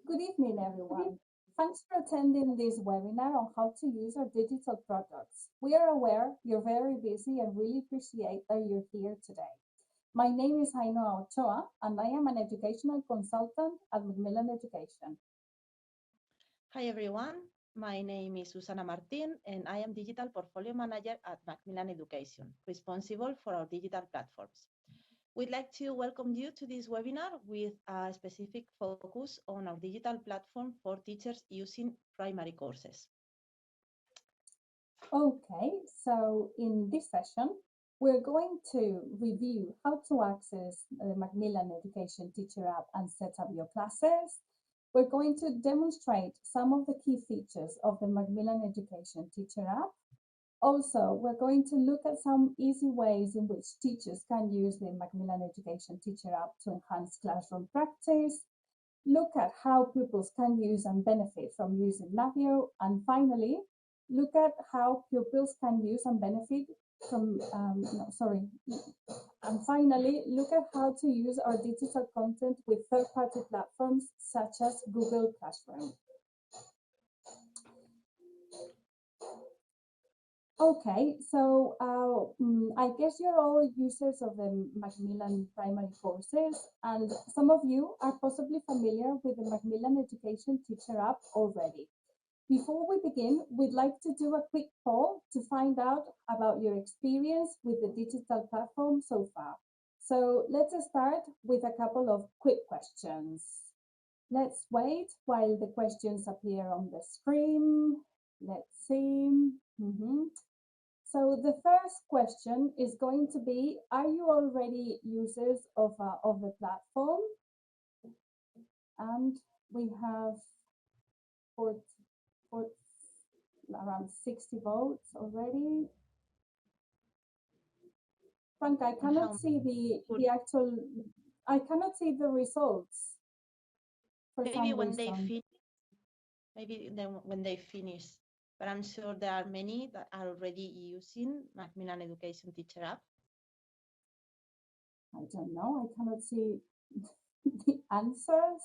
Good evening, everyone. Thanks for attending this webinar on how to use our digital products. We are aware you're very busy and really appreciate that you're here today. My name is Ainhoa Ochoa, and I am an educational consultant at Macmillan Education. Hi, everyone. My name is Susana Martin, and I am Digital Portfolio Manager at Macmillan Education, responsible for our digital platforms. We'd like to welcome you to this webinar with a specific focus on our digital platform for teachers using primary courses. Okay, so in this session, we're going to review how to access the Macmillan Education Teacher App and set up your classes. We're going to demonstrate some of the key features of the Macmillan Education Teacher App. Also, we're going to look at some easy ways in which teachers can use the Macmillan Education Teacher App to enhance classroom practice, look at how pupils can use and benefit from using Navio, and finally, look at how pupils can use and benefit from, and finally, look at how to use our digital content with third-party platforms such as Google Classroom. Okay, so I guess you're all users of the Macmillan primary courses, and some of you are possibly familiar with the Macmillan Education Teacher App already. Before we begin, we'd like to do a quick poll to find out about your experience with the digital platform so far. So let's start with a couple of quick questions. Let's wait while the questions appear on the screen. Let's see. So the first question is going to be, are you already users of the platform? And we have around 60 votes already. Frank, I cannot see the actual, I cannot see the results. Maybe when they finish, when they finish. But I'm sure there are many that are already using Macmillan Education Teacher App. I don't know. I cannot see the answers.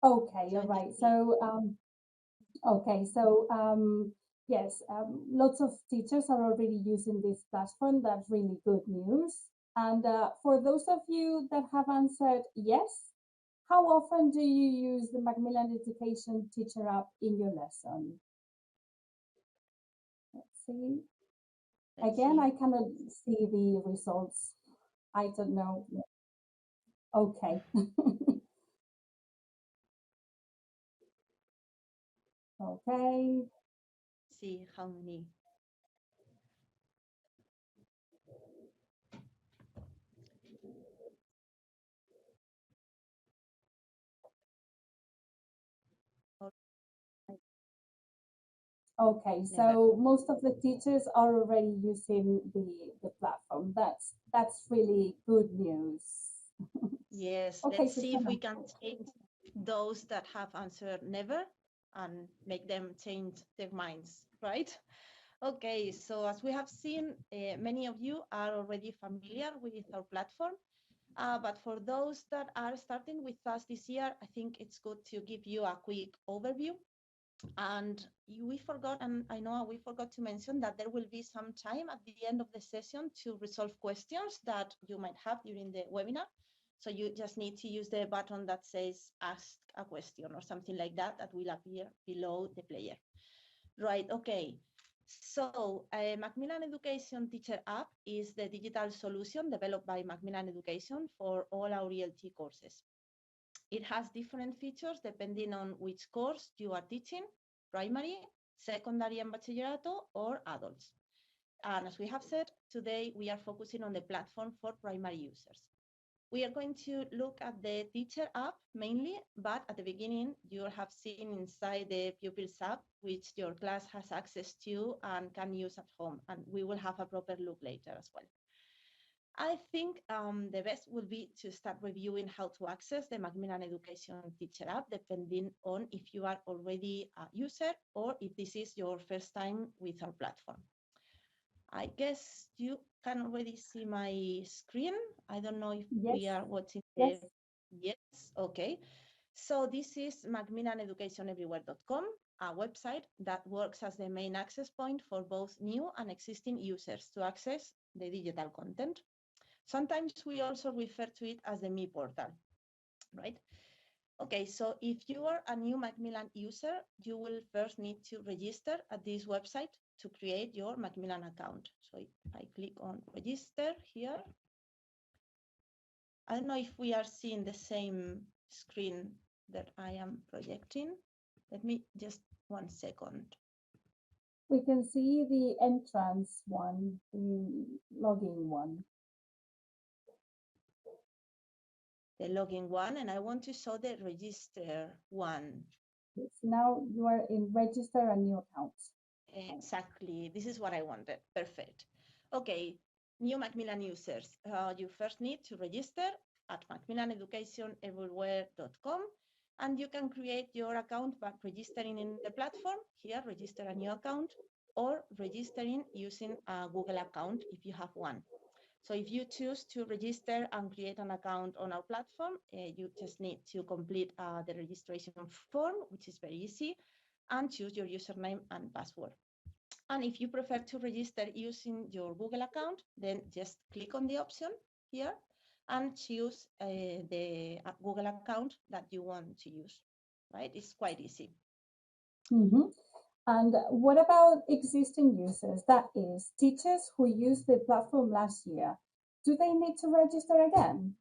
Okay, you're right. So, yes, lots of teachers are already using this platform. That's really good news. And for those of you that have answered yes, how often do you use the Macmillan Education Teacher App in your lesson? Let's see. Again, I cannot see the results. I don't know. Okay. Okay. See how many. Okay, so most of the teachers are already using the platform. That's really good news. Yes, okay, let's see if we can change those that have answered never and make them change their minds, right? Okay, so as we have seen, many of you are already familiar with our platform. But for those that are starting with us this year, I think it's good to give you a quick overview. And we forgot, and I know we forgot to mention that there will be some time at the end of the session to resolve questions that you might have during the webinar. So you just need to use the button that says ask a question or something like that, that will appear below the player. Right, okay. So Macmillan Education Teacher App is the digital solution developed by Macmillan Education for all our ELT courses. It has different features depending on which course you are teaching, primary, secondary and bachillerato, or adults. And as we have said, today we are focusing on the platform for primary users. We are going to look at the teacher app mainly, but at the beginning you have seen inside the Pupils app, which your class has access to and can use at home. And we will have a proper look later as well. I think the best will be to start reviewing how to access the Macmillan Education Teacher App, depending on if you are already a user or if this is your first time with our platform. I guess you can already see my screen. I don't know if Yes. we are watching Yes. Yes, okay. So this is MacmillanEducationEverywhere.com, a website that works as the main access point for both new and existing users to access the digital content. Sometimes we also refer to it as the Me portal, right? Okay, so if you are a new Macmillan user, you will first need to register at this website to create your Macmillan account. So if I click on register here, I don't know if we are seeing the same screen that I am projecting. Let me just 1 second. We can see the entrance one, the login one. The login one, and I want to show the register one. Yes, now you are in register a new account. Exactly, this is what I wanted, perfect. Okay, new Macmillan users, you first need to register at macmillaneducationeverywhere.com, and you can create your account by registering in the platform, here, register a new account, or registering using a Google account if you have one. So if you choose to register and create an account on our platform, you just need to complete the registration form, which is very easy, and choose your username and password. And if you prefer to register using your Google account, then just click on the option here and choose the Google account that you want to use, right? It's quite easy. Mm-hmm. And what about existing users? That is, teachers who used the platform last year. Do they need to register again?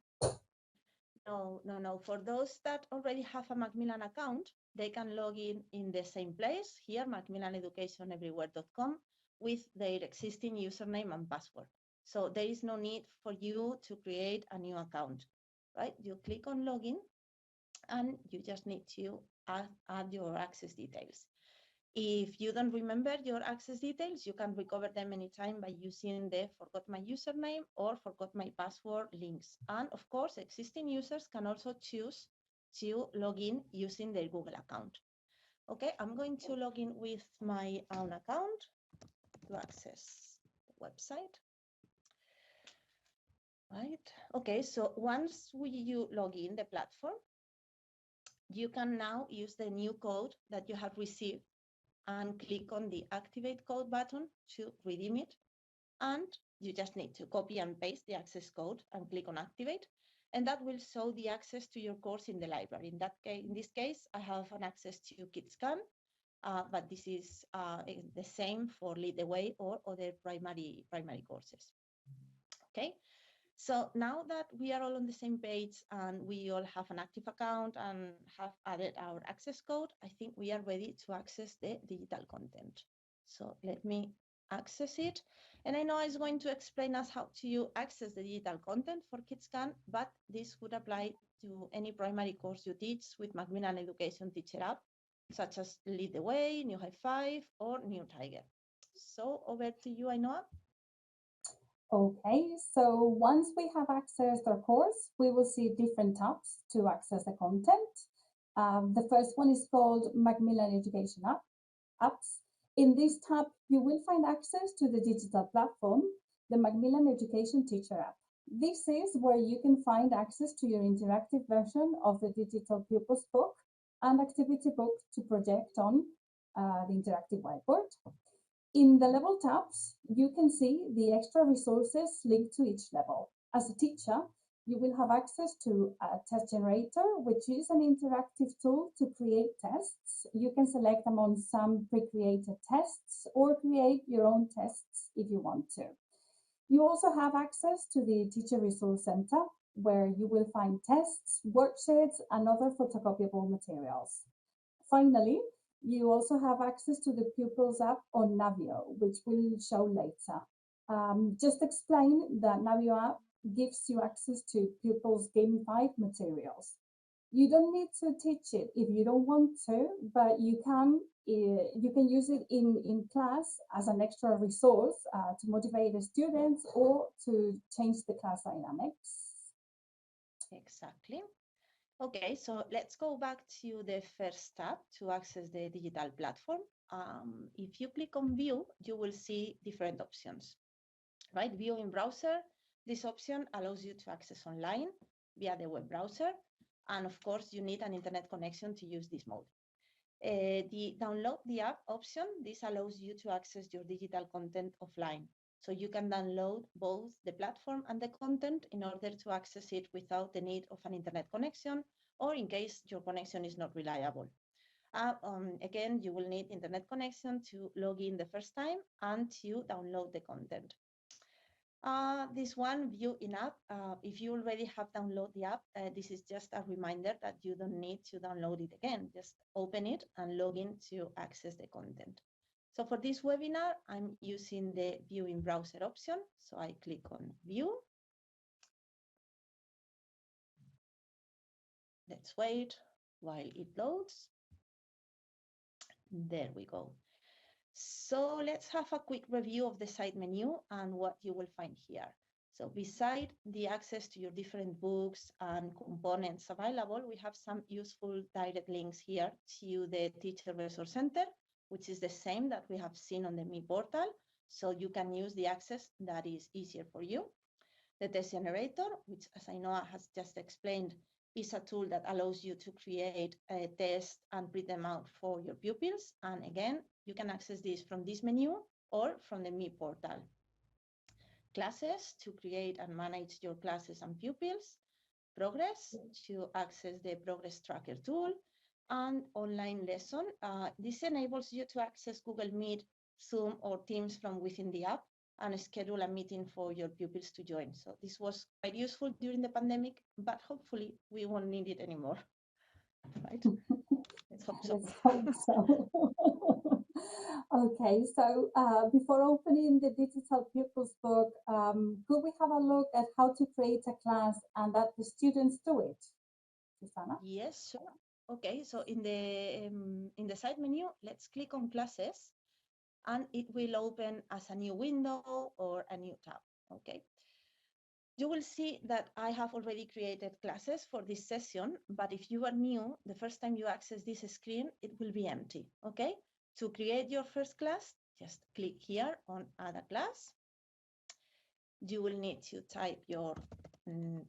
No. For those that already have a Macmillan account, they can log in the same place, here, macmillaneducationeverywhere.com, with their existing username and password. So there is no need for you to create a new account, right? You click on login, and you just need to add your access details. If you don't remember your access details, you can recover them anytime by using the forgot my username or forgot my password links. And of course, existing users can also choose to log in using their Google account. Okay, I'm going to log in with my own account to access the website. Right, okay, so once you log in the platform, you can now use the new code that you have received and click on the activate code button to redeem it. And you just need to copy and paste the access code and click on activate. And that will show the access to your course in the library. In this case, I have an access to KidsCan, but this is the same for Lead the Way or other primary courses. Okay. So now that we are all on the same page and we all have an active account and have added our access code, I think we are ready to access the digital content. So let me access it. And I know it's going to explain us how to access the digital content for KidsCan, but this would apply to any primary course you teach with Macmillan Education Teacher App, such as Lead the Way, New High Five, or New Tiger. So over to you, Ainhoa. Okay, so once we have accessed our course, we will see different tabs to access the content. The first one is called Macmillan Education Apps. In this tab, you will find access to the digital platform, the Macmillan Education Teacher App. This is where you can find access to your interactive version of the digital pupils book and activity book to project on the interactive whiteboard. In the level tabs, you can see the extra resources linked to each level. As a teacher, you will have access to a test generator, which is an interactive tool to create tests. You can select among some pre-created tests or create your own tests if you want to. You also have access to the Teacher Resource Center, where you will find tests, worksheets, and other photocopiable materials. Finally, you also have access to the Pupils app on Navio, which we'll show later. Just explain that Navio app gives you access to Pupils gamified materials. You don't need to teach it if you don't want to, but you can use it in class as an extra resource to motivate the students or to change the class dynamics. Exactly. Okay, so let's go back to the first tab to access the digital platform. if you click on view, you will see different options, right? View in browser. This option allows you to access online via the web browser. And of course, you need an internet connection to use this mode. The download the app option, this allows you to access your digital content offline. So you can download both the platform and the content in order to access it without the need of an internet connection, or in case your connection is not reliable. Again, you will need internet connection to log in the first time and to download the content. This one, view in app, if you already have downloaded the app, this is just a reminder that you don't need to download it again. Just open it and log in to access the content. So for this webinar, I'm using the view in browser option. So I click on view. Let's wait while it loads. There we go. So let's have a quick review of the side menu and what you will find here. So beside the access to your different books and components available, we have some useful direct links here to the Teacher Resource Center, which is the same that we have seen on the Me portal. So you can use the access that is easier for you. The test generator, which, as I know has just explained, is a tool that allows you to create a test and print them out for your pupils. And again, you can access this from this menu or from the Me portal. Classes, to create and manage your classes and pupils. Progress, to access the progress tracker tool. And online lesson. This enables you to access Google Meet, Zoom, or Teams from within the app and schedule a meeting for your pupils to join. So this was quite useful during the pandemic, but hopefully we won't need it anymore, right? Let's hope so. Let's hope so. Okay, so before opening the digital pupils book, could we have a look at how to create a class and that the students do it? Susanna? Yes, sure. Okay, so in the side menu, let's click on classes, and it will open as a new window or a new tab. Okay. You will see that I have already created classes for this session, but if you are new, the first time you access this screen, it will be empty, okay? To create your first class, just click here on Add a Class. You will need to type your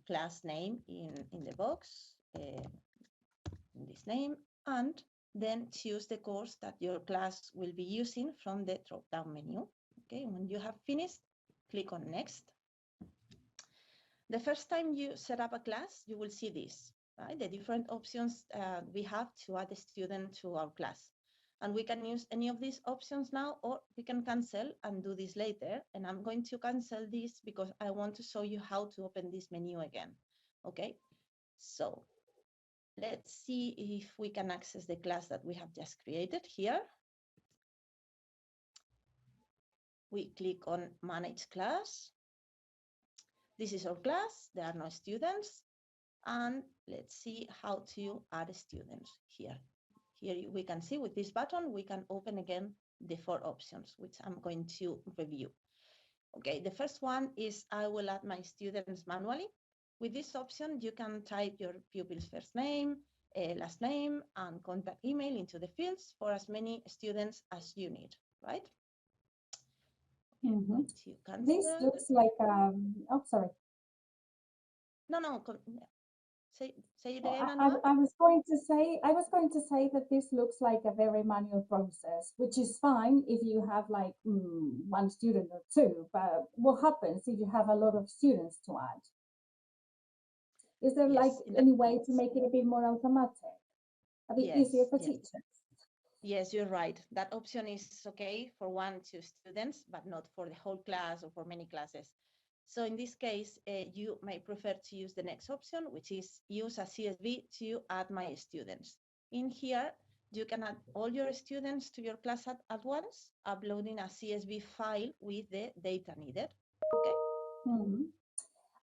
class name in the box, in this name, and then choose the course that your class will be using from the drop-down menu. Okay, when you have finished, click on Next. The first time you set up a class, you will see this, right? The different options we have to add a student to our class. And we can use any of these options now, or we can cancel and do this later. And I'm going to cancel this because I want to show you how to open this menu again, okay? So let's see if we can access the class that we have just created here. We click on Manage Class. This is our class, there are no students. And let's see how to add students here. Here we can see with this button, we can open again the 4 options, which I'm going to review. Okay, the first one is I will add my students manually. With this option, you can type your pupil's first name, last name, and contact email into the fields for as many students as you need, right? Mm-hmm. This looks like, oh, sorry. No, say it again. I was going to say that this looks like a very manual process, which is fine if you have like 1 student or 2. But what happens if you have a lot of students to add? Is there like any way to make it a bit more automatic, a bit easier for teachers? Yes, you're right. That option is okay for 1, 2 students, but not for the whole class or for many classes. So in this case, you may prefer to use the next option, which is use a CSV to add my students. In here, you can add all your students to your class at once, uploading a CSV file with the data needed. Okay. Mm-hmm.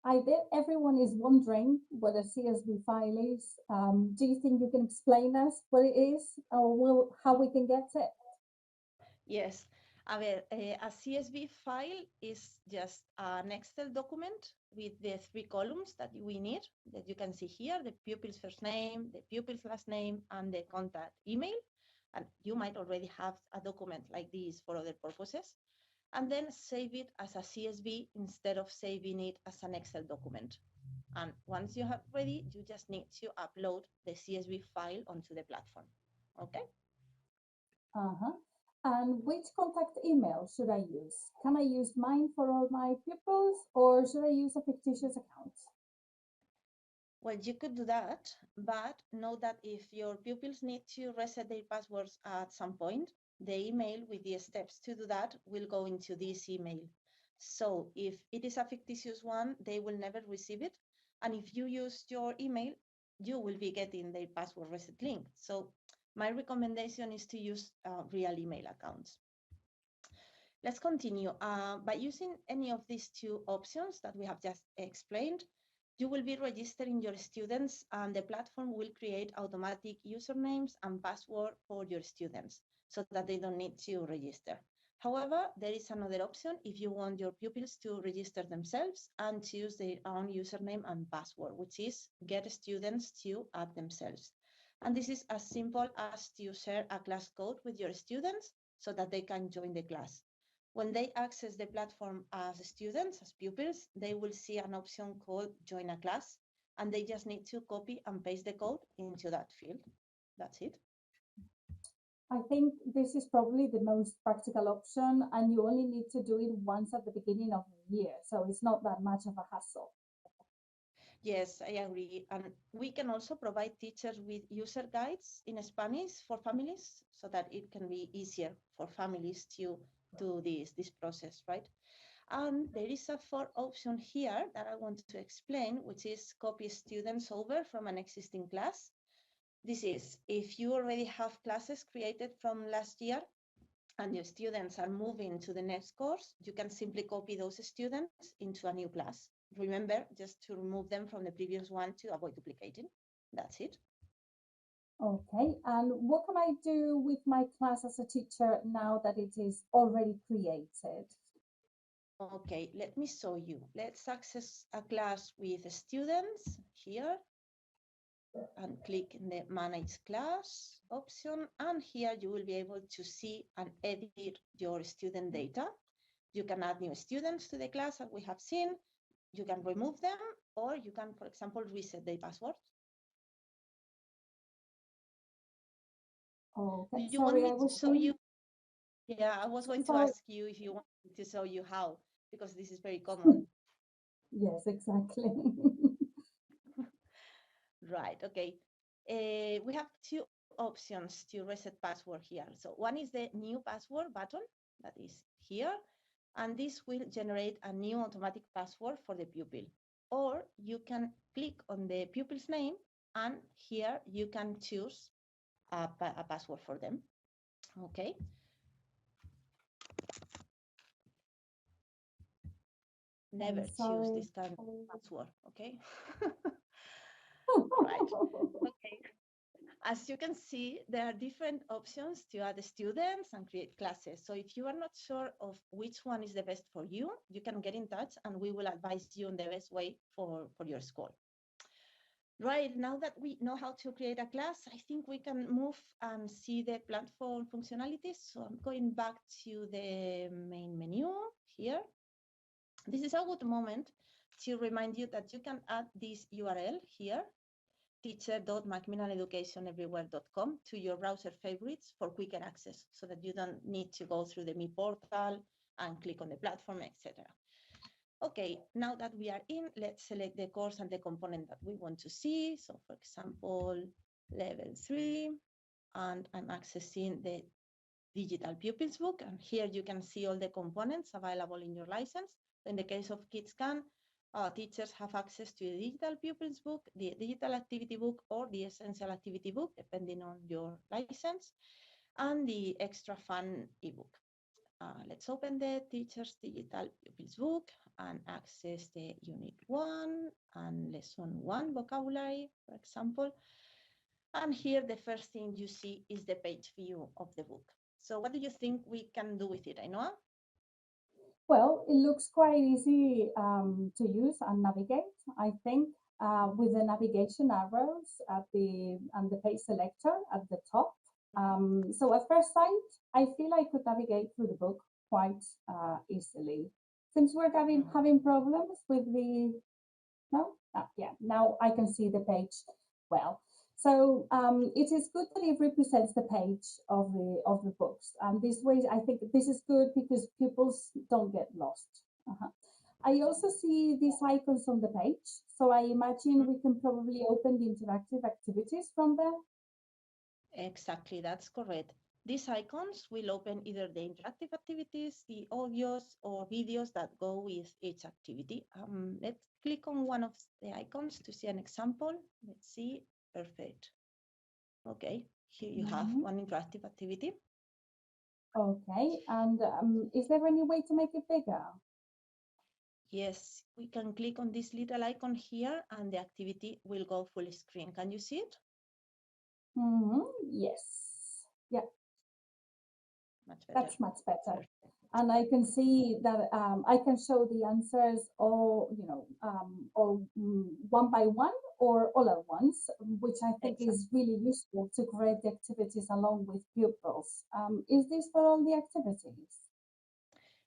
I bet everyone is wondering what a CSV file is. Do you think you can explain us what it is, or how we can get it? Yes. A CSV file is just an Excel document with the 3 columns that we need, that you can see here, the pupil's first name, the pupil's last name, and the contact email. And you might already have a document like this for other purposes. And then save it as a CSV instead of saving it as an Excel document. And once you have ready, you just need to upload the CSV file onto the platform. Okay? And which contact email should I use? Can I use mine for all my pupils, or should I use a fictitious account? Well, you could do that, but know that if your pupils need to reset their passwords at some point, the email with the steps to do that will go into this email. So if it is a fictitious one, they will never receive it. And if you use your email, you will be getting their password reset link. So my recommendation is to use real email accounts. Let's continue. By using any of these two options that we have just explained, you will be registering your students, and the platform will create automatic usernames and password for your students so that they don't need to register. However, there is another option if you want your pupils to register themselves and choose their own username and password, which is get students to add themselves. And this is as simple as to share a class code with your students so that they can join the class. When they access the platform as students, as pupils, they will see an option called Join a Class, and they just need to copy and paste the code into that field. That's it. I think this is probably the most practical option, and you only need to do it once at the beginning of the year, so it's not that much of a hassle. Yes, I agree. And we can also provide teachers with user guides in Spanish for families so that it can be easier for families to do this process, right? And there is a fourth option here that I want to explain, which is copy students over from an existing class. This is if you already have classes created from last year and your students are moving to the next course, you can simply copy those students into a new class. Remember, just to remove them from the previous one to avoid duplicating. That's it. Okay, and what can I do with my class as a teacher now that it is already created? Okay, let me show you. Let's access a class with students here and click in the Manage Class option. And here you will be able to see and edit your student data. You can add new students to the class as we have seen. You can remove them, or you can, for example, reset their password. Okay, Do you sorry, want I me to was show you? Yeah, I was going to sorry. ask you if you want me to show you how, because this is very common. Yes, exactly. Right, okay. We have two options to reset password here. So one is the new password button that is here, and this will generate a new automatic password for the pupil. Or you can click on the pupil's name, and here you can choose a password for them. Okay. Never choose this kind of password, okay? Right. Okay. As you can see, there are different options to add students and create classes. So if you are not sure of which one is the best for you, you can get in touch and we will advise you on the best way for your school. Right, now that we know how to create a class, I think we can move and see the platform functionalities. So I'm going back to the main menu here. This is a good moment to remind you that you can add this URL here, teacher.macmillaneducationeverywhere.com, to your browser favorites for quicker access so that you don't need to go through the Me portal and click on the platform, etc. Okay, now that we are in, let's select the course and the component that we want to see. So for example, level 3, and I'm accessing the digital pupils book. And here you can see all the components available in your license. In the case of KidsCan, teachers have access to the digital pupils book, the digital activity book, or the essential activity book, depending on your license, and the extra fun ebook. Let's open the teacher's digital pupils book and access the unit 1 and lesson 1 vocabulary, for example. And here the first thing you see is the page view of the book. So what do you think we can do with it, Ainhoa? Well, it looks quite easy to use and navigate. I think with the navigation arrows at the and the page selector at the top. So at first sight, I feel I could navigate through the book quite easily. Since we're having problems with the, no? Yeah, now I can see the page well. So it is good that it represents the page of the books. And this way, I think this is good because pupils don't get lost. I also see these icons on the page. So I imagine we can probably open the interactive activities from there. Exactly, that's correct. These icons will open either the interactive activities, the audios or videos that go with each activity. Let's click on one of the icons to see an example. Let's see, perfect. Okay, here you have one interactive activity. Okay, and is there any way to make it bigger? Yes, we can click on this little icon here and the activity will go full screen. Can you see it? Yes. Yeah. Much better. That's much better. And I can see that I can show the answers all, one by one or all at once, which I think is really useful to create the activities along with pupils. Is this for all the activities?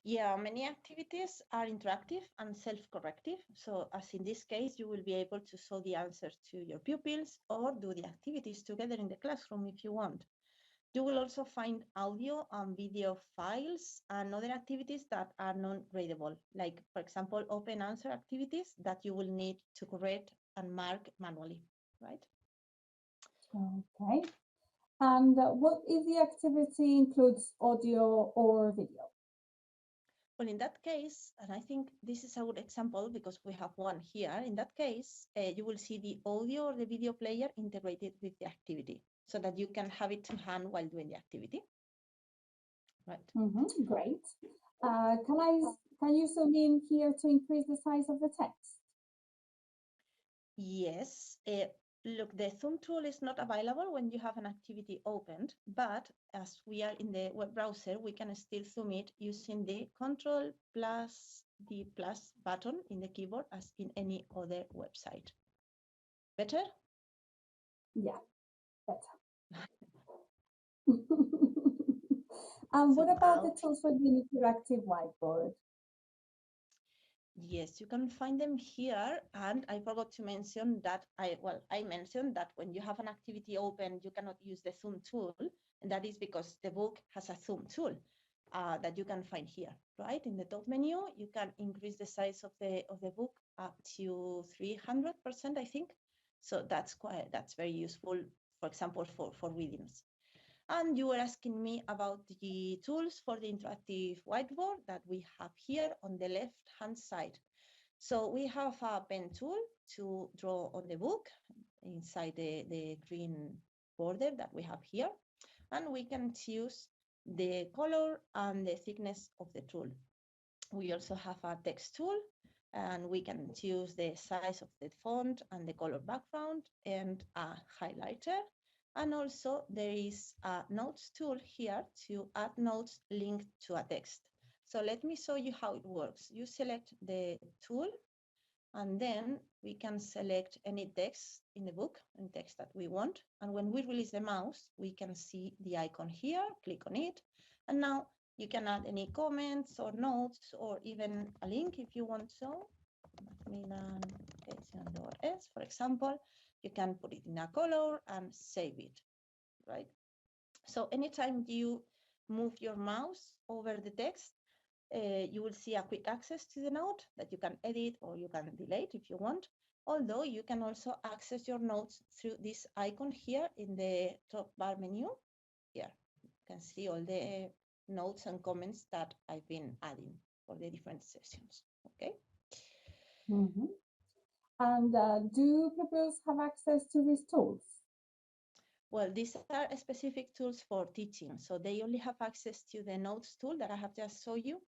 Yeah, many activities are interactive and self-corrective. So as in this case, you will be able to show the answers to your pupils or do the activities together in the classroom if you want. You will also find audio and video files and other activities that are non-gradable, like, for example, open answer activities that you will need to correct and mark manually, right? Okay. And what if the activity includes audio or video? Well, in that case, and I think this is a good example because we have one here, in that case, you will see the audio or the video player integrated with the activity so that you can have it to hand while doing the activity. Right. Great. Can you zoom in here to increase the size of the text? Yes. Look, the zoom tool is not available when you have an activity opened, but as we are in the web browser, we can still zoom it using the Control plus the plus button in the keyboard as in any other website. Better? Yeah, better. And what about the tools for the interactive whiteboard? Yes, you can find them here. And I forgot to mention that I mentioned that when you have an activity open, you cannot use the zoom tool. And that is because the book has a zoom tool that you can find here, right? In the top menu, you can increase the size of the book up to 300%, I think. So that's very useful, for example, for readings. And you were asking me about the tools for the interactive whiteboard that we have here on the left-hand side. So we have a pen tool to draw on the book inside the green border that we have here. And we can choose the color and the thickness of the tool. We also have a text tool and we can choose the size of the font and the color background and a highlighter. And also there is a notes tool here to add notes linked to a text. So let me show you how it works. You select the tool and then we can select any text in the book, any text that we want. And when we release the mouse, we can see the icon here, click on it. And now you can add any comments or notes or even a link if you want so. Macmillan Education.s, for example, you can put it in a color and save it, right? So anytime you move your mouse over the text, you will see a quick access to the note that you can edit or you can delete if you want. Although you can also access your notes through this icon here in the top bar menu. Here, you can see all the notes and comments that I've been adding for the different sessions, okay? And do pupils have access to these tools? Well, these are specific tools for teaching. So they only have access to the notes tool that I have just shown you.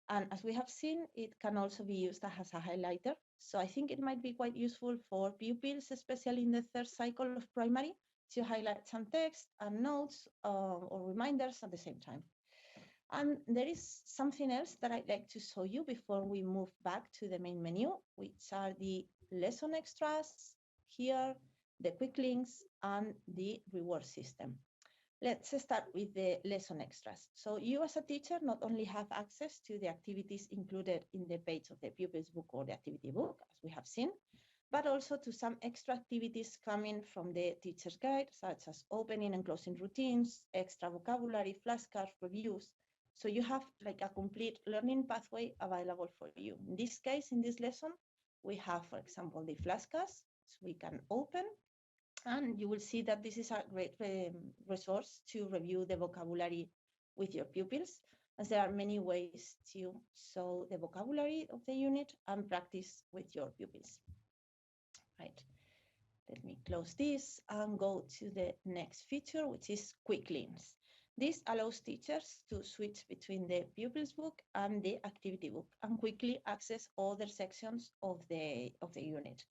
And as we have seen, it can also be used as a highlighter. So I think it might be quite useful for pupils, especially in the third cycle of primary, to highlight some text and notes or reminders at the same time. And there is something else that I'd like to show you before we move back to the main menu, which are the lesson extras here, the quick links, and the reward system. Let's start with the lesson extras. So you as a teacher not only have access to the activities included in the page of the pupils book or the activity book, as we have seen, but also to some extra activities coming from the teacher's guide, such as opening and closing routines, extra vocabulary, flashcards, reviews. So you have like a complete learning pathway available for you. In this case, in this lesson, we have, for example, the flashcards, so we can open, and you will see that this is a great resource to review the vocabulary with your pupils, as there are many ways to show the vocabulary of the unit and practice with your pupils. Right. Let me close this and go to the next feature, which is quick links. This allows teachers to switch between the pupils book and the activity book and quickly access other sections of the unit.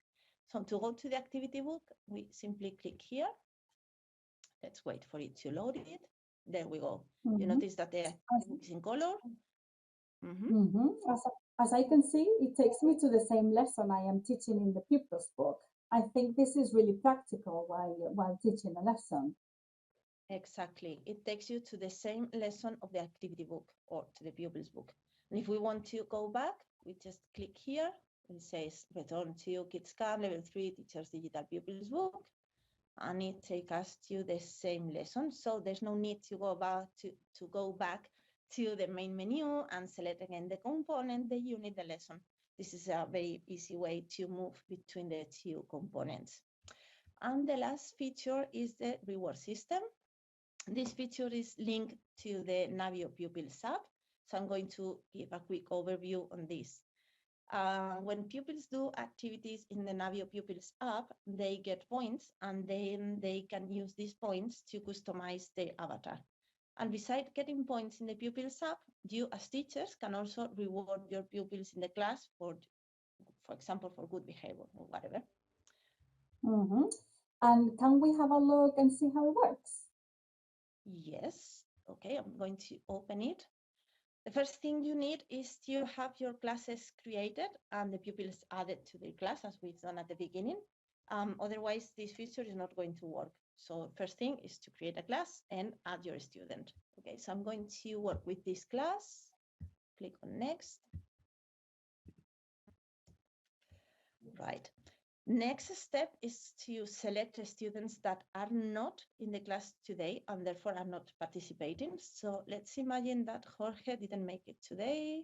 So to go to the activity book, we simply click here. Let's wait for it to load it. There we go. You notice that the book is in color. As I can see, it takes me to the same lesson I am teaching in the pupils book. I think this is really practical while teaching a lesson. Exactly. It takes you to the same lesson of the activity book or to the pupils book. And if we want to go back, we just click here. It says return to Kids Camp Level 3 Teachers Digital Pupils book. And it takes us to the same lesson. So there's no need to go back to the main menu and select again the component, the unit, the lesson. This is a very easy way to move between the two components. And the last feature is the reward system. This feature is linked to the Navio Pupils app. So I'm going to give a quick overview on this. When pupils do activities in the Navio Pupils app, they get points, and then they can use these points to customize their avatar. And besides getting points in the Pupils app, you as teachers can also reward your pupils in the class for example, for good behavior or whatever. And can we have a look and see how it works? Yes. Okay, I'm going to open it. The first thing you need is to have your classes created and the pupils added to their class, as we've done at the beginning. Otherwise, this feature is not going to work. So first thing is to create a class and add your student. Okay, so I'm going to work with this class. Click on next. Right. Next step is to select the students that are not in the class today and therefore are not participating. So let's imagine that Jorge didn't make it today.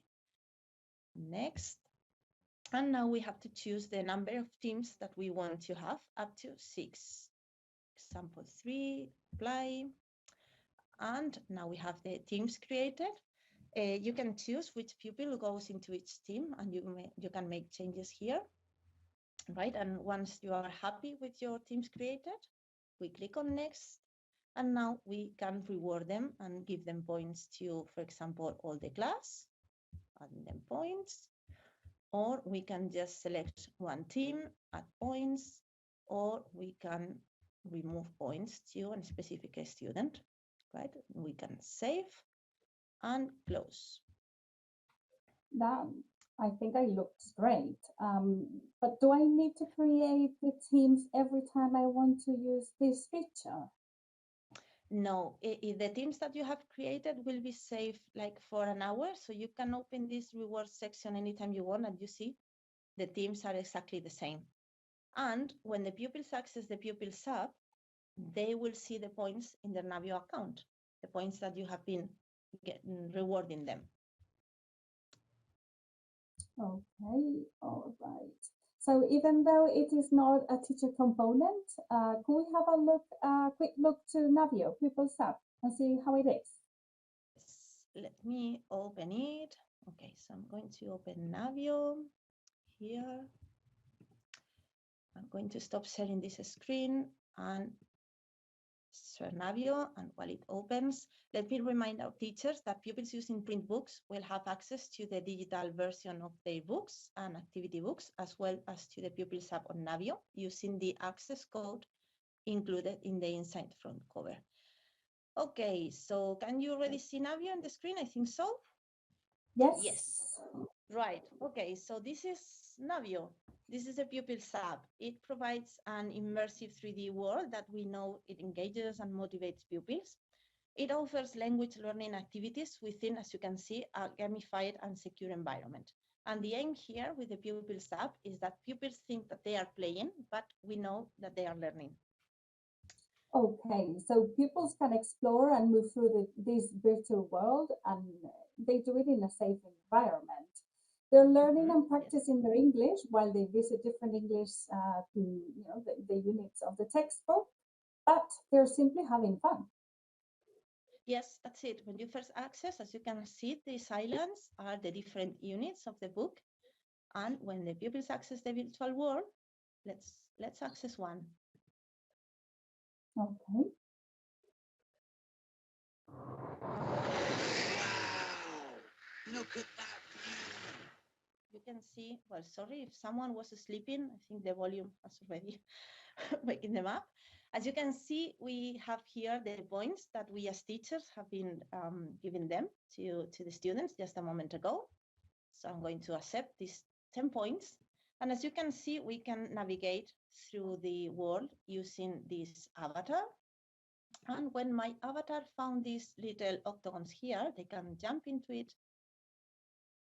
Next. And now we have to choose the number of teams that we want to have, up to 6. Example 3, apply. And now we have the teams created. You can choose which pupil goes into each team, and you can make changes here. Right, and once you are happy with your teams created, we click on next, and now we can reward them and give them points to, for example, all the class, adding them points, or we can just select one team, add points, or we can remove points to a specific student, right? We can save and close. That, I think it looks great. But do I need to create the teams every time I want to use this feature? No, the teams that you have created will be saved like for an hour. So you can open this reward section anytime you want, and you see the teams are exactly the same. And when the pupils access the Pupils app, they will see the points in their Navio account, the points that you have been rewarding them. Okay, all right. So even though it is not a teacher component, could we have a quick look to Navio, Pupils app, and see how it is? Let me open it. Okay, so I'm going to open Navio here. I'm going to stop sharing this screen and share Navio, and while it opens, let me remind our teachers that pupils using print books will have access to the digital version of their books and activity books, as well as to the Pupils app on Navio, using the access code included in the inside front cover. Okay, so can you already see Navio on the screen? I think so. Yes. Yes. Right. Okay, so this is Navio. This is a Pupil's app. It provides an immersive 3D world that we know it engages and motivates pupils. It offers language learning activities within, as you can see, a gamified and secure environment. And the aim here with the Pupil's app is that pupils think that they are playing, but we know that they are learning. Okay, so pupils can explore and move through this virtual world, and they do it in a safe environment. They're learning and practicing their English while they visit different English, the units of the textbook, but they're simply having fun. Yes, that's it. When you first access, as you can see, these islands are the different units of the book. And when the pupils access the virtual world, let's access one. Okay. Look at that view. You can see, well, sorry, if someone was sleeping, I think the volume was already waking them up. As you can see, we have here the points that we as teachers have been giving them to the students just a moment ago. So I'm going to accept these 10 points. And as you can see, we can navigate through the world using this avatar. And when my avatar found these little octagons here, they can jump into it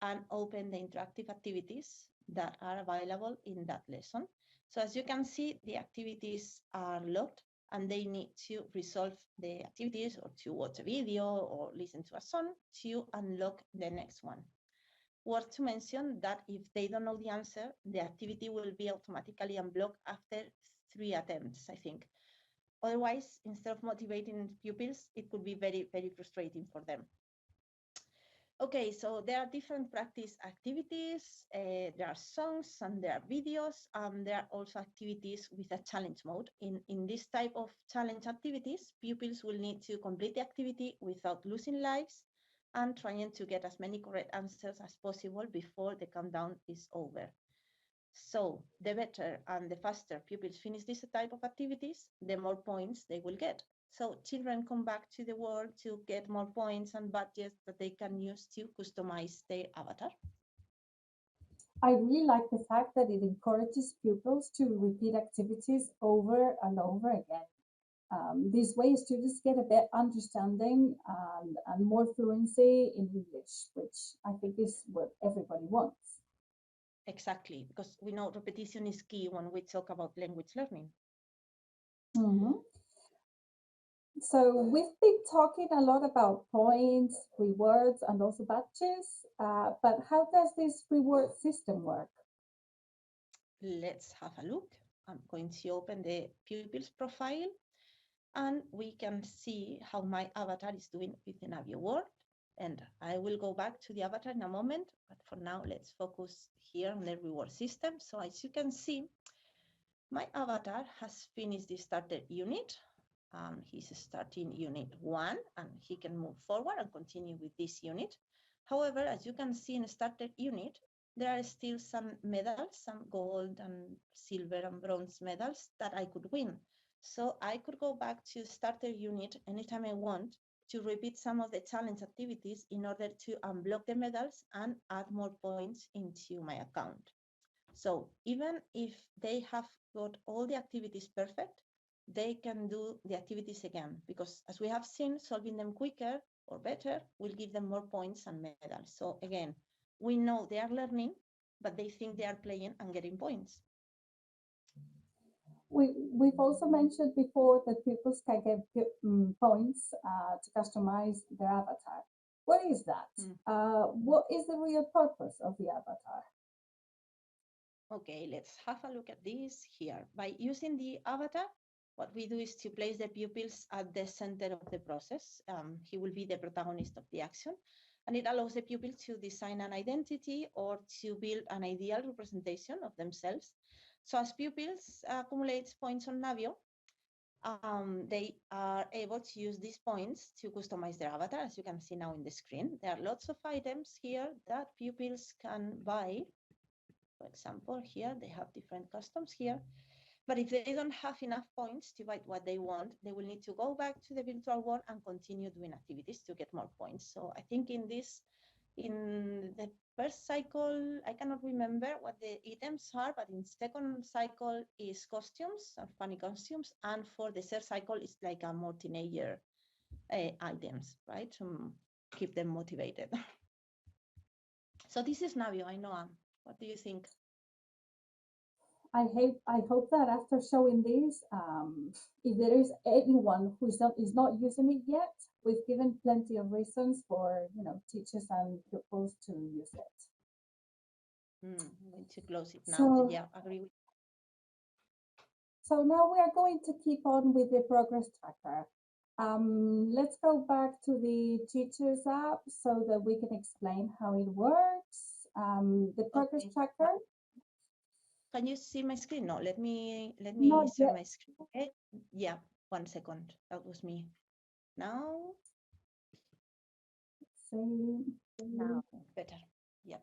and open the interactive activities that are available in that lesson. So as you can see, the activities are locked and they need to resolve the activities or to watch a video or listen to a song to unlock the next one. Worth to mention that if they don't know the answer, the activity will be automatically unblocked after 3 attempts, I think. Otherwise, instead of motivating pupils, it could be very, very frustrating for them. Okay, so there are different practice activities, there are songs and there are videos, there are also activities with a challenge mode. In this type of challenge activities, pupils will need to complete the activity without losing lives and trying to get as many correct answers as possible before the countdown is over. So the better and the faster pupils finish this type of activities, the more points they will get. So children come back to the world to get more points and badges that they can use to customize their avatar. I really like the fact that it encourages pupils to repeat activities over and over again. This way, students get a better understanding and more fluency in English, which I think is what everybody wants. Exactly, because we know repetition is key when we talk about language learning. Mm-hmm. So we've been talking a lot about points, rewards, and also badges, but how does this reward system work? Let's have a look. I'm going to open the pupil's profile and we can see how my avatar is doing with the Navio world. And I will go back to the avatar in a moment, but for now, let's focus here on the reward system. So as you can see, my avatar has finished the starter unit. He's starting unit 1 and he can move forward and continue with this unit. However, as you can see in starter unit, there are still some medals, some gold and silver and bronze medals that I could win. So I could go back to starter unit anytime I want to repeat some of the challenge activities in order to unblock the medals and add more points into my account. So even if they have got all the activities perfect, they can do the activities again, because as we have seen, solving them quicker or better will give them more points and medals. So again, we know they are learning, but they think they are playing and getting points. We've also mentioned before that pupils can get points to customize their avatar. What is that? What is the real purpose of the avatar? Okay, let's have a look at this here. By using the avatar, what we do is to place the pupils at the center of the process. He will be the protagonist of the action, and it allows the pupil to design an identity or to build an ideal representation of themselves. So as pupils accumulate points on Navio, they are able to use these points to customize their avatar, as you can see now in the screen. There are lots of items here that pupils can buy. For example, here they have different customs here. But if they don't have enough points to buy what they want, they will need to go back to the virtual world and continue doing activities to get more points. So I think in this In the first cycle, I cannot remember what the items are, but in second cycle is costumes, funny costumes, and for the third cycle, it's like a more teenager items, right? To keep them motivated. So this is Navio, I know. What do you think? I hope that after showing this, if there is anyone who is not using it yet, we've given plenty of reasons for teachers and pupils to use it. I'm going to close it now. So, yeah, agree with. So now we are going to keep on with the progress tracker. Let's go back to the Teachers app so that we can explain how it works. The progress tracker. Can you see my screen? No, let me Not share yet. my screen. Okay? Yeah, 1 second. That was me. Now. See. Now better. Yep.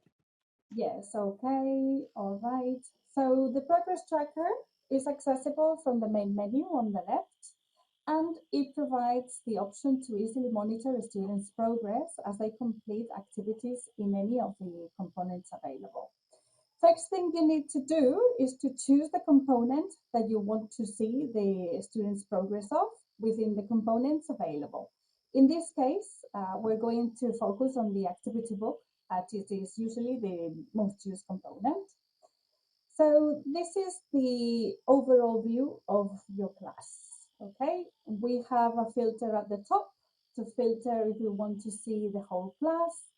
Yes, okay, all right. So the progress tracker is accessible from the main menu on the left, and it provides the option to easily monitor a student's progress as they complete activities in any of the components available. First thing you need to do is to choose the component that you want to see the student's progress of within the components available. In this case, we're going to focus on the activity book, as it is usually the most used component. So this is the overall view of your class. Okay, we have a filter at the top to filter if you want to see the whole class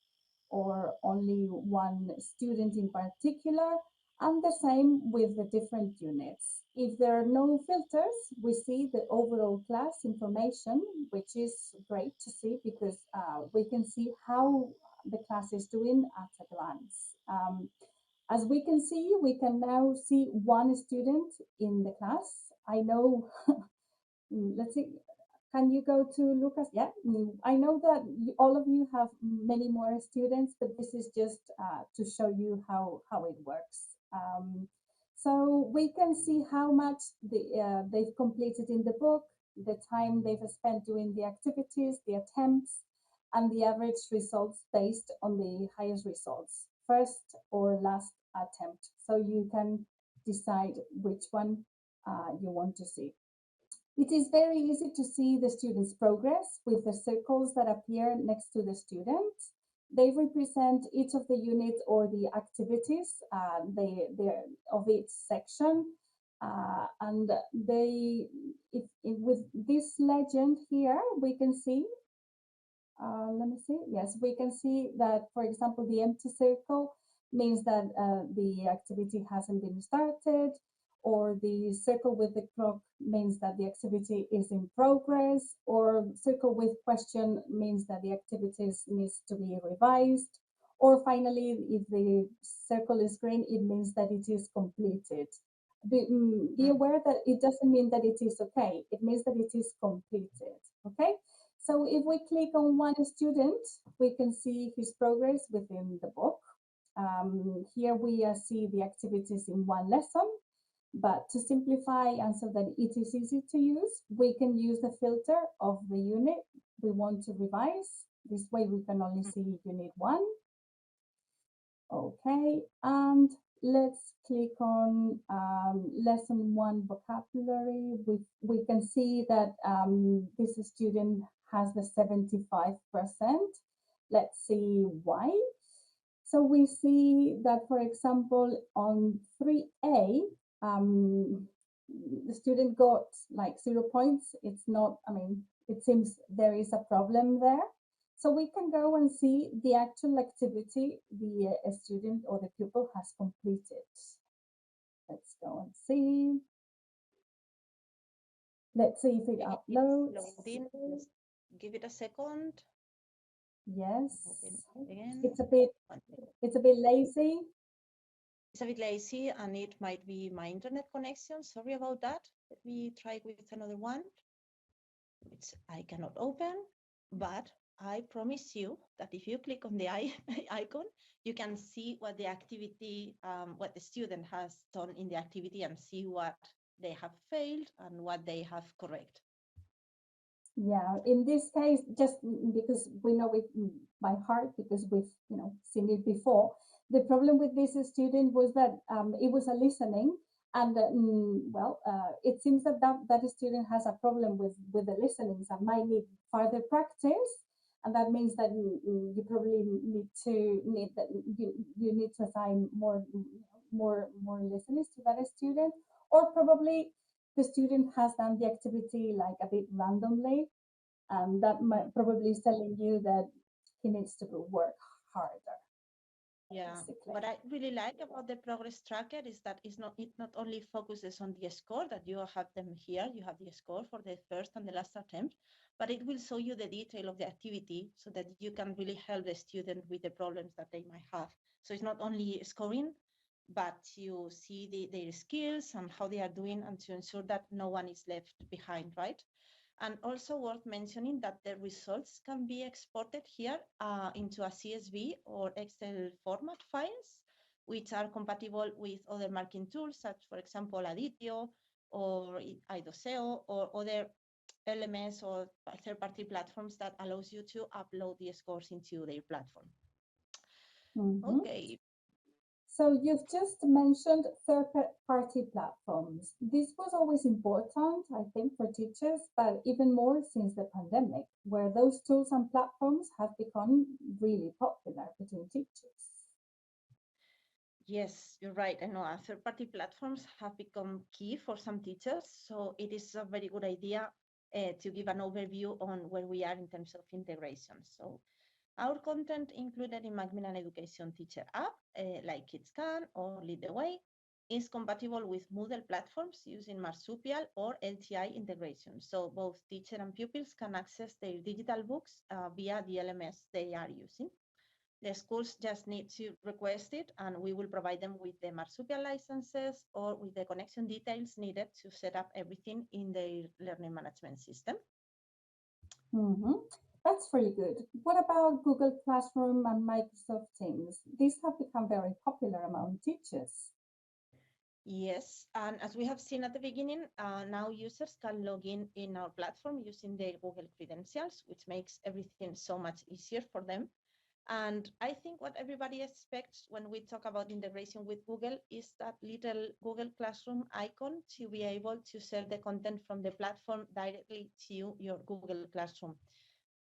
or only one student in particular, and the same with the different units. If there are no filters, we see the overall class information, which is great to see because we can see how the class is doing at a glance. As we can see, we can now see one student in the class. I know, let's see, can you go to Lucas? Yeah, I know that all of you have many more students, but this is just to show you how it works. So we can see how much they've completed in the book, the time they've spent doing the activities, the attempts, and the average results based on the highest results, first or last attempt. So you can decide which one you want to see. It is very easy to see the student's progress with the circles that appear next to the student. They represent each of the units or the activities of each section. And with this legend here, we can see, let me see, yes, we can see that, for example, the empty circle means that the activity hasn't been started, or the circle with the clock means that the activity is in progress, or circle with question means that the activities needs to be revised, or finally, if the circle is green, it means that it is completed. Be aware that it doesn't mean that it is okay. It means that it is completed, okay? So if we click on one student, we can see his progress within the book. Here we see the activities in one lesson, but to simplify and so that it is easy to use, we can use the filter of the unit we want to revise. This way we can only see unit 1. Okay, and let's click on lesson 1 vocabulary. We can see that this student has the 75%. Let's see why. So we see that, for example, on 3A, the student got like 0 points. It's not, I mean, it seems there is a problem there. So we can go and see the actual activity the student or the pupil has completed. Let's go and see. Let's see if it uploads. Just give it a second. Yes. Again. It's a bit lazy. It's a bit lazy and it might be my internet connection. Sorry about that. Let me try with another one. I cannot open, but I promise you that if you click on the icon, you can see what the activity, what the student has done in the activity and see what they have failed and what they have correct. Yeah, in this case, just because we know it by heart, because we've seen it before. The problem with this student was that it was a listening, and it seems that that student has a problem with the listenings and might need further practice, and that means that you probably you need to assign more listeners to that student, or probably the student has done the activity like a bit randomly, that might probably is telling you that he needs to work harder. Yeah, Basically. what I really like about the progress tracker is that it not only focuses on the score that you have them here, you have the score for the first and the last attempt, but it will show you the detail of the activity so that you can really help the student with the problems that they might have. So it's not only scoring, but you see their skills and how they are doing, and to ensure that no one is left behind, right? And also worth mentioning that the results can be exported here into a CSV or Excel format files, which are compatible with other marking tools, such, for example, Aditio or idoseo or other LMS or third-party platforms that allows you to upload the scores into their platform. Okay. So you've just mentioned third-party platforms. This was always important, I think, for teachers, but even more since the pandemic, where those tools and platforms have become really popular between teachers. Yes, you're right. I know third-party platforms have become key for some teachers, so it is a very good idea to give an overview on where we are in terms of integration. So our content included in Macmillan Education Teacher App, like KidsCan or Lead the Way, is compatible with Moodle platforms using Marsupial or LTI integration. So both teacher and pupils can access their digital books via the LMS they are using. The schools just need to request it, and we will provide them with the Marsupial licenses or with the connection details needed to set up everything in their learning management system. That's very good. What about Google Classroom and Microsoft Teams? These have become very popular among teachers. Yes, and as we have seen at the beginning, now users can log in our platform using their Google credentials, which makes everything so much easier for them. And I think what everybody expects when we talk about integration with Google is that little Google Classroom icon to be able to share the content from the platform directly to your Google Classroom.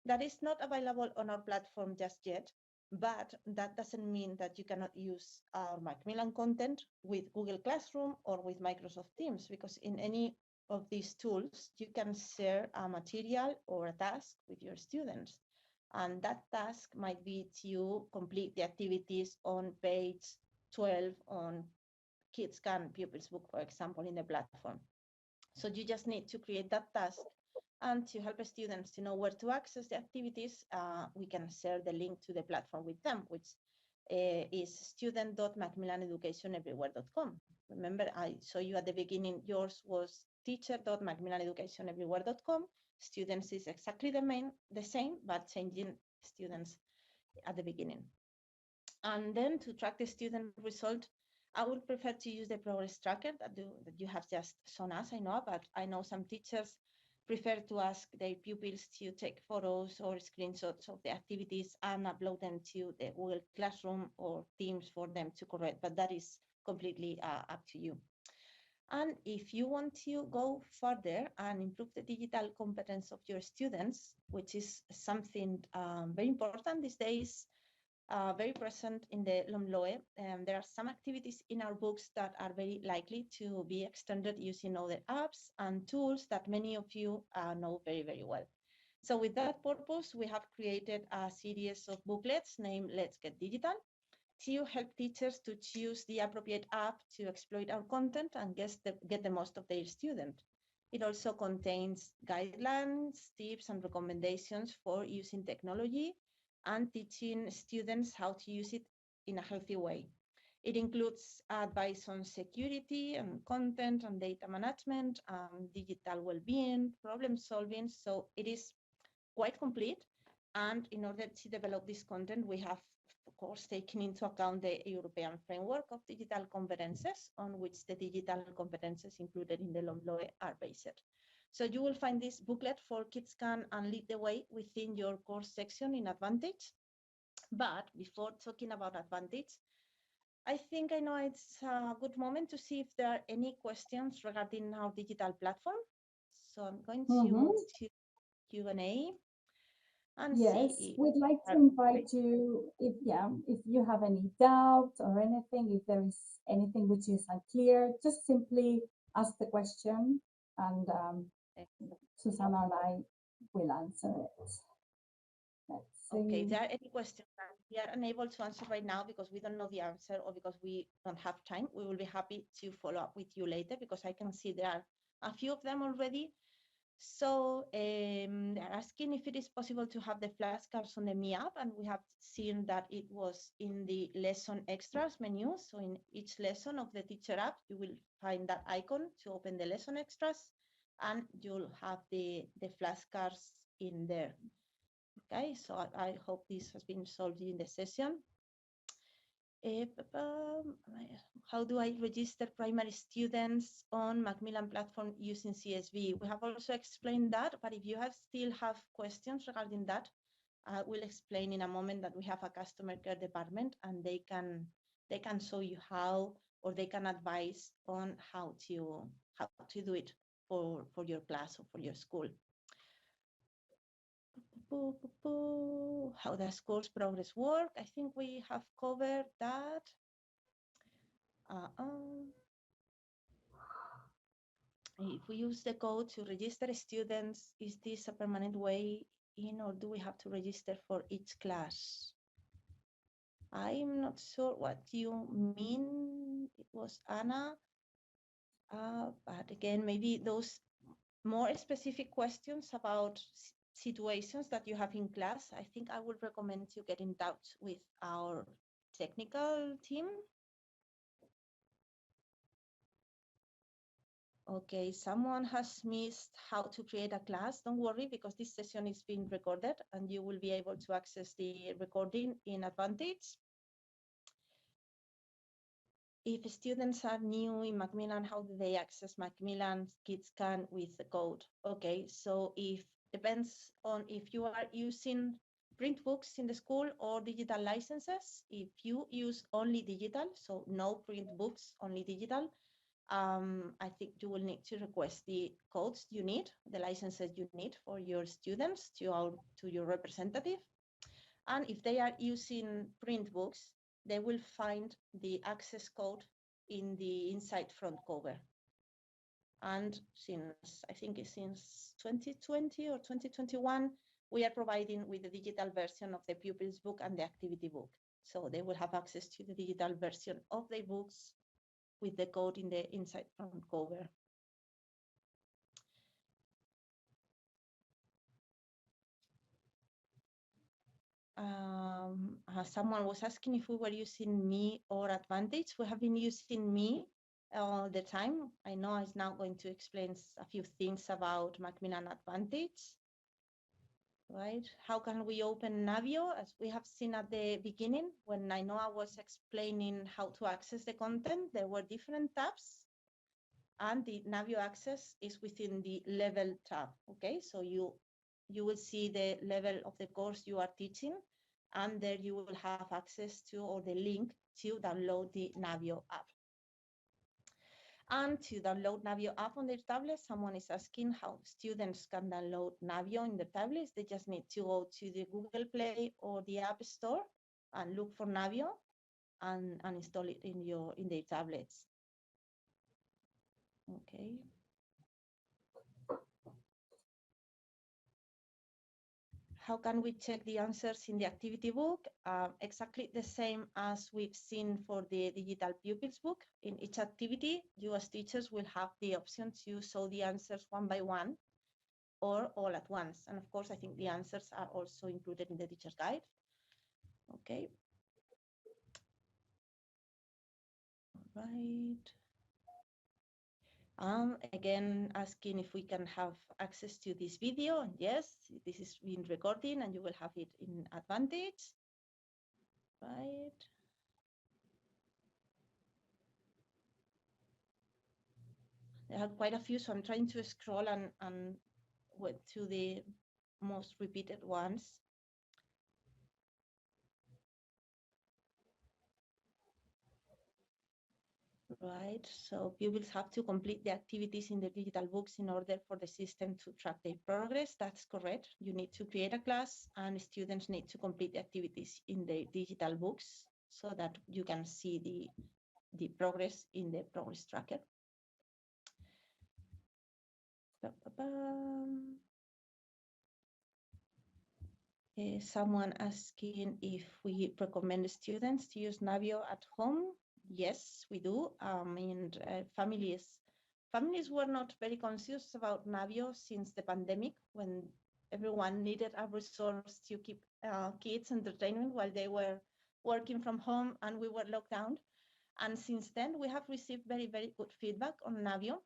That is not available on our platform just yet, but that doesn't mean that you cannot use our Macmillan content with Google Classroom or with Microsoft Teams, because in any of these tools, you can share a material or a task with your students. And that task might be to complete the activities on page 12 on KidsCan Pupils book, for example, in the platform. So you just need to create that task, and to help students to know where to access the activities, we can share the link to the platform with them, which is student.macmillaneducationeverywhere.com. Remember, I showed you at the beginning, yours was teacher.macmillaneducationeverywhere.com. Students is exactly the same, but changing students at the beginning. And then to track the student result, I would prefer to use the progress tracker that you have just shown us, I know, but I know some teachers prefer to ask their pupils to take photos or screenshots of the activities and upload them to the Google Classroom or Teams for them to correct, but that is completely up to you. And if you want to go further and improve the digital competence of your students, which is something very important these days, very present in the LOMLOE. There are some activities in our books that are very likely to be extended using other apps and tools that many of you know very, very well. So with that purpose, we have created a series of booklets named Let's Get Digital to help teachers to choose the appropriate app to exploit our content and get the most of their student. It also contains guidelines, tips, and recommendations for using technology and teaching students how to use it in a healthy way. It includes advice on security and content and data management, digital well-being, problem solving. So it is quite complete. And in order to develop this content, we have, of course, taken into account the European framework of digital competences, on which the digital competences included in the LOMLOE are based. So you will find this booklet for Kids Can and Lead the Way within your course section in Advantage. But before talking about Advantage, I think I know it's a good moment to see if there are any questions regarding our digital platform. So I'm going to move to Q&A and yes, see. we'd like to invite you if you have any doubts or anything, if there is anything which is unclear, just simply ask the question and Susanna and I will answer it. Okay, if there are any questions that we are unable to answer right now because we don't know the answer or because we don't have time, we will be happy to follow up with you later because I can see there are a few of them already. So they're asking if it is possible to have the flashcards on the Me app, and we have seen that it was in the lesson extras menu. So in each lesson of the teacher app, you will find that icon to open the lesson extras, and you'll have the flashcards in there. Okay, so I hope this has been solved in the session. How do I register primary students on Macmillan platform using CSV? We have also explained that, but if you still have questions regarding that, I will explain in a moment that we have a customer care department and they can show you how, or they can advise on how to do it for your class or for your school. How does course progress work? I think we have covered that. If we use the code to register students, is this a permanent way in, or do we have to register for each class? I'm not sure what you mean. It was Anna. But again, maybe those more specific questions about situations that you have in class, I think I would recommend you get in touch with our technical team. Okay, someone has missed how to create a class. Don't worry, because this session is being recorded and you will be able to access the recording in Advantage. If students are new in Macmillan, how do they access Macmillan Kids Can with the code? Okay, so depends on if you are using print books in the school or digital licenses. If you use only digital, so no print books, only digital, I think you will need to request the codes you need, the licenses you need for your students to your representative. And if they are using print books, they will find the access code in the inside front cover. And I think since 2020 or 2021, we are providing with the digital version of the Pupil's book and the activity book. So they will have access to the digital version of the books with the code in the inside front cover. Someone was asking if we were using Me or Advantage. We have been using Me all the time. I know I'm now going to explain a few things about Macmillan Advantage. Right? How can we open Navio? As we have seen at the beginning, when I was explaining how to access the content, there were different tabs. And the Navio access is within the level tab. Okay, so you will see the level of the course you are teaching, and there you will have access to, or the link to download the Navio app. And to download Navio app on their tablet, someone is asking how students can download Navio in their tablets. They just need to go to the Google Play or the App Store and look for Navio and install it in their tablets. Okay. How can we check the answers in the activity book? Exactly the same as we've seen for the digital pupils book. In each activity, you as teachers will have the option to show the answers one by one or all at once. And of course, I think the answers are also included in the teacher's guide. Okay. All right. Again, asking if we can have access to this video. And yes, this is being recorded and you will have it in Advantage. Right. There are quite a few, so I'm trying to scroll and went to the most repeated ones. Right, so pupils have to complete the activities in the digital books in order for the system to track their progress. That's correct. You need to create a class and students need to complete the activities in the digital books so that you can see the progress in the progress tracker. Someone asking if we recommend students to use Navio at home. Yes, we do. And families were not very conscious about Navio since the pandemic, when everyone needed a resource to keep kids entertainment while they were working from home and we were locked down. And since then, we have received very, very good feedback on Navio.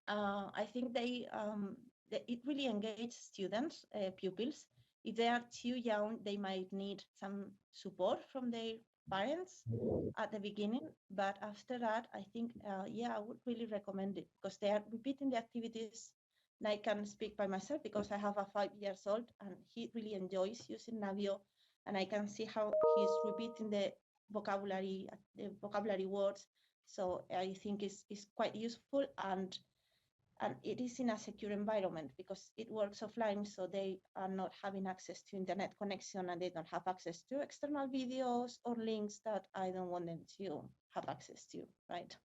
I think it really engages students, pupils. If they are too young, they might need some support from their parents at the beginning. But after that, I think, yeah, I would really recommend it because they are repeating the activities. And I can speak by myself because I have a 5-year-old and he really enjoys using Navio. And I can see how he's repeating the vocabulary words. So I think it's quite useful, and it is in a secure environment because it works offline, so they are not having access to internet connection and they don't have access to external videos or links that I don't want them to have access to, right?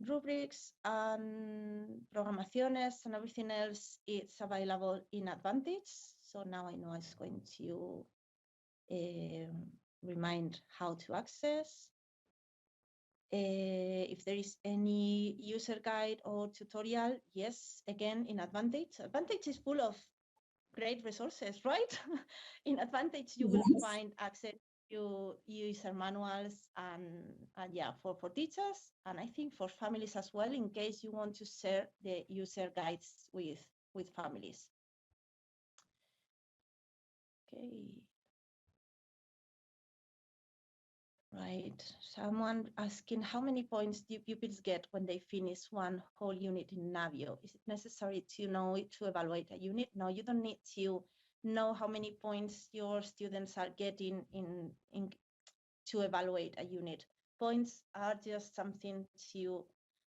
Rubrics and programaciones and everything else, it's available in Advantage. So now I know it's going to remind how to access. If there is any user guide or tutorial, yes, again, in Advantage. Advantage is full of great resources, right? In Advantage, you will find access to user manuals and yeah, for teachers, and I think for families as well, in case you want to share the user guides with families. Okay. Right. Someone asking how many points do pupils get when they finish one whole unit in Navio? Is it necessary to know it to evaluate a unit? No, you don't need to know how many points your students are getting in to evaluate a unit. Points are just something to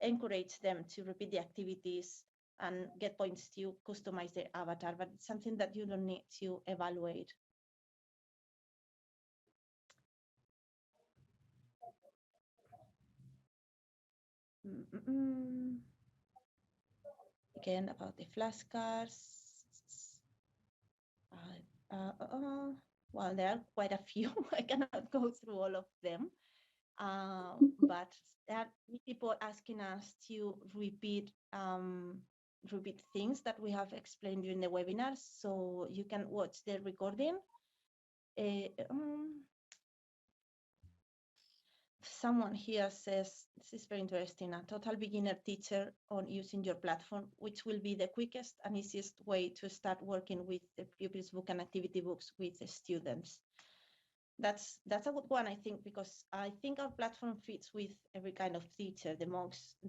encourage them to repeat the activities and get points to customize their avatar, but it's something that you don't need to evaluate. Again, about the flashcards. Well, there are quite a few. I cannot go through all of them. But there are people asking us to repeat things that we have explained during the webinar, so you can watch the recording. Someone here says, this is very interesting, a total beginner teacher on using your platform, which will be the quickest and easiest way to start working with the pupils book and activity books with the students. That's a good one, I think, because I think our platform fits with every kind of teacher, the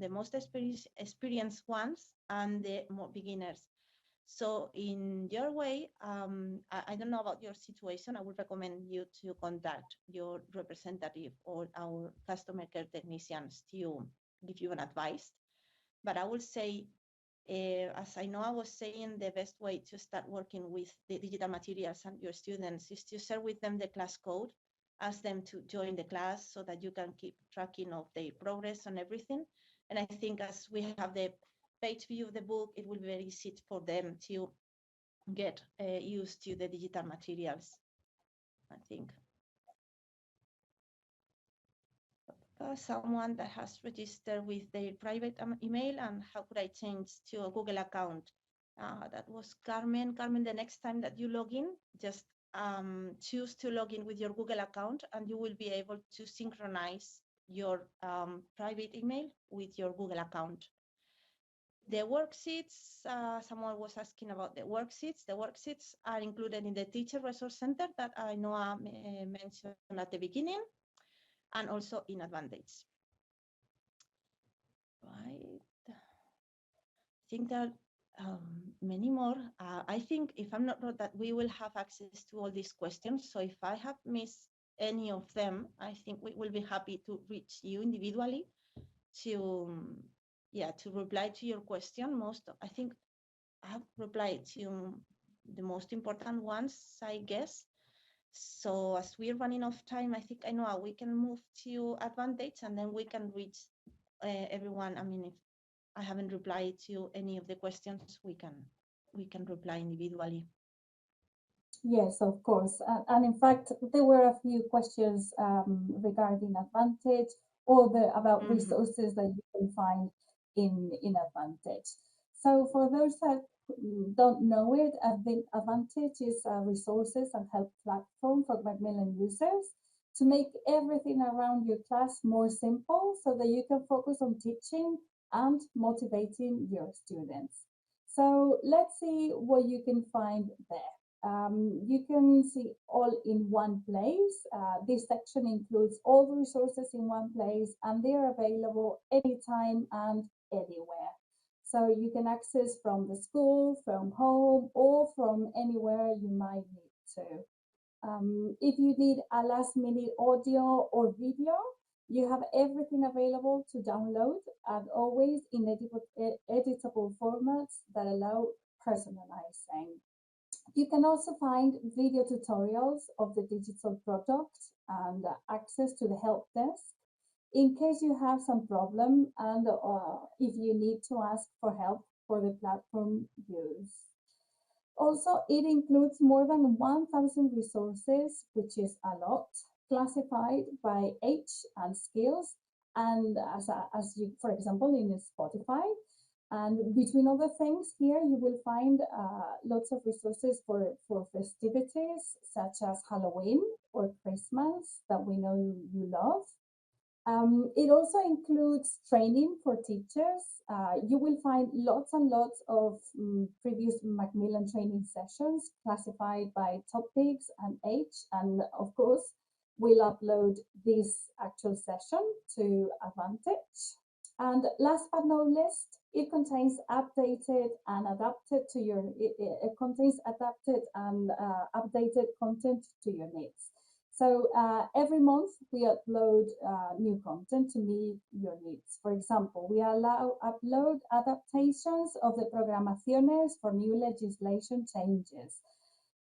most experienced ones and the more beginners. So in your way, I don't know about your situation. I would recommend you to contact your representative or our customer care technicians to give you an advice. But I would say, as I know I was saying, the best way to start working with the digital materials and your students is to share with them the class code, ask them to join the class so that you can keep tracking of their progress and everything. And I think as we have the page view of the book, it will be very easy for them to get used to the digital materials, I think. Someone that has registered with their private email, and how could I change to a Google account? That was Carmen. Carmen, the next time that you log in, just choose to log in with your Google account and you will be able to synchronize your private email with your Google account. The worksheets, someone was asking about the worksheets. The worksheets are included in the Teacher Resource Center that I know mentioned at the beginning. and also in Advantage. Right. I think there are many more. I think, if I'm not wrong, that we will have access to all these questions. So if I have missed any of them, I think we will be happy to reach you individually to, to reply to your question. I think I have replied to the most important ones, I guess. So as we're running out of time, I think I know we can move to Advantage and then we can reach everyone. I mean, if I haven't replied to any of the questions, we can reply individually. Yes, of course. And in fact, there were a few questions regarding Advantage or about resources that you can find in Advantage. So for those that don't know it, Advantage is a resources and help platform for Macmillan users to make everything around your class more simple so that you can focus on teaching and motivating your students. So let's see what you can find there. You can see all in one place. This section includes all the resources in one place, and they are available anytime and anywhere. So you can access from the school, from home, or from anywhere you might need to. If you need a last-minute audio or video, you have everything available to download, and always in editable formats that allow personalizing. You can also find video tutorials of the digital product and access to the help desk in case you have some problem and if you need to ask for help for the platform use. Also, it includes more than 1,000 resources, which is a lot, classified by age and skills, and as you, for example, in Spotify. And between other things, here you will find lots of resources for festivities such as Halloween or Christmas that we know you love. It also includes training for teachers. You will find lots and lots of previous Macmillan training sessions classified by topics and age. And of course, we'll upload this actual session to Advantage. And last but not least, it contains updated and adapted to your, it contains adapted and updated content to your needs. So every month we upload new content to meet your needs. For example, we upload adaptations of the programaciones for new legislation changes.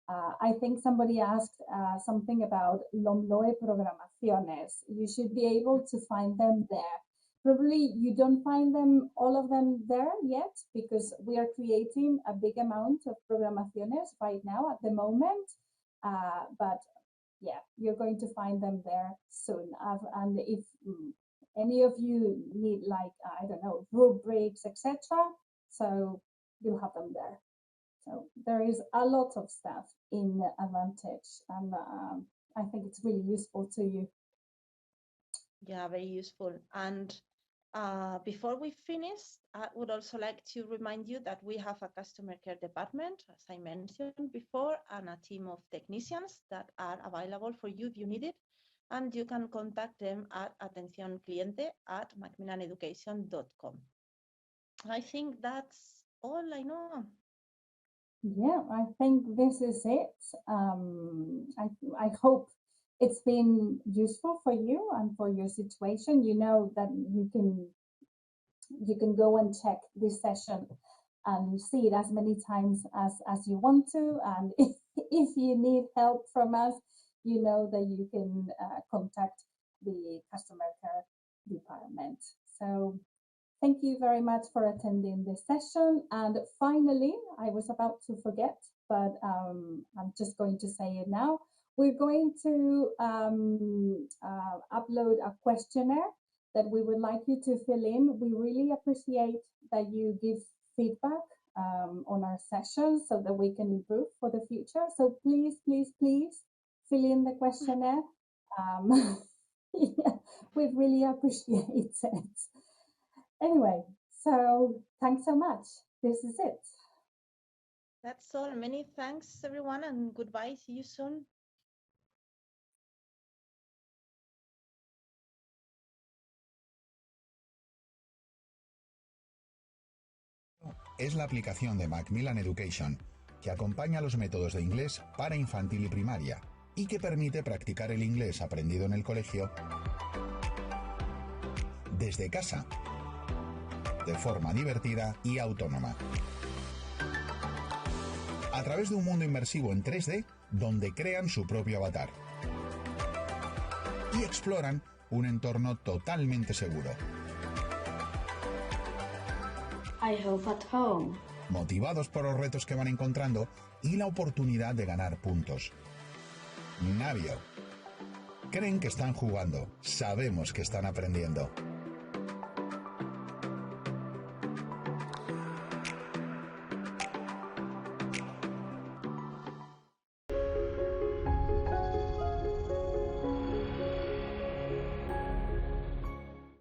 I think somebody asked something about LOMLOE programaciones. You should be able to find them there. Probably you don't find them, all of them there yet, because we are creating a big amount of programaciones right now at the moment. But yeah, you're going to find them there soon. And if any of you need, like, I don't know, rubrics, etc., so you'll have them there. So there is a lot of stuff in Advantage, and I think it's really useful to you. Yeah, very useful. And before we finish, I would also like to remind you that we have a customer care department, as I mentioned before, and a team of technicians that are available for you if you need it. And you can contact them at atencioncliente@macmillaneducation.com. I think that's all I know. Yeah, I think this is it. I hope it's been useful for you and for your situation. You know that you can go and check this session and see it as many times as you want to. And if you need help from us, you know that you can contact the customer care department. So thank you very much for attending this session. And finally, I was about to forget, but I'm just going to say it now. We're going to upload a questionnaire that we would like you to fill in. We really appreciate that you give feedback on our sessions so that we can improve for the future. So please, please, please fill in the questionnaire. Yeah, we really appreciate it. Anyway, so thanks so much. This is it. That's all. Many thanks, everyone, and goodbye. See you soon. es la aplicación de Macmillan Education que acompaña los métodos de inglés para infantil y primaria y que permite practicar el inglés aprendido en el colegio desde casa, de forma divertida y autónoma. A través de un mundo inmersivo en 3D donde crean su propio avatar y exploran un entorno totalmente seguro. I hope at home. Motivados por los retos que van encontrando y la oportunidad de ganar puntos. Navio. Creen que están jugando, sabemos que están aprendiendo.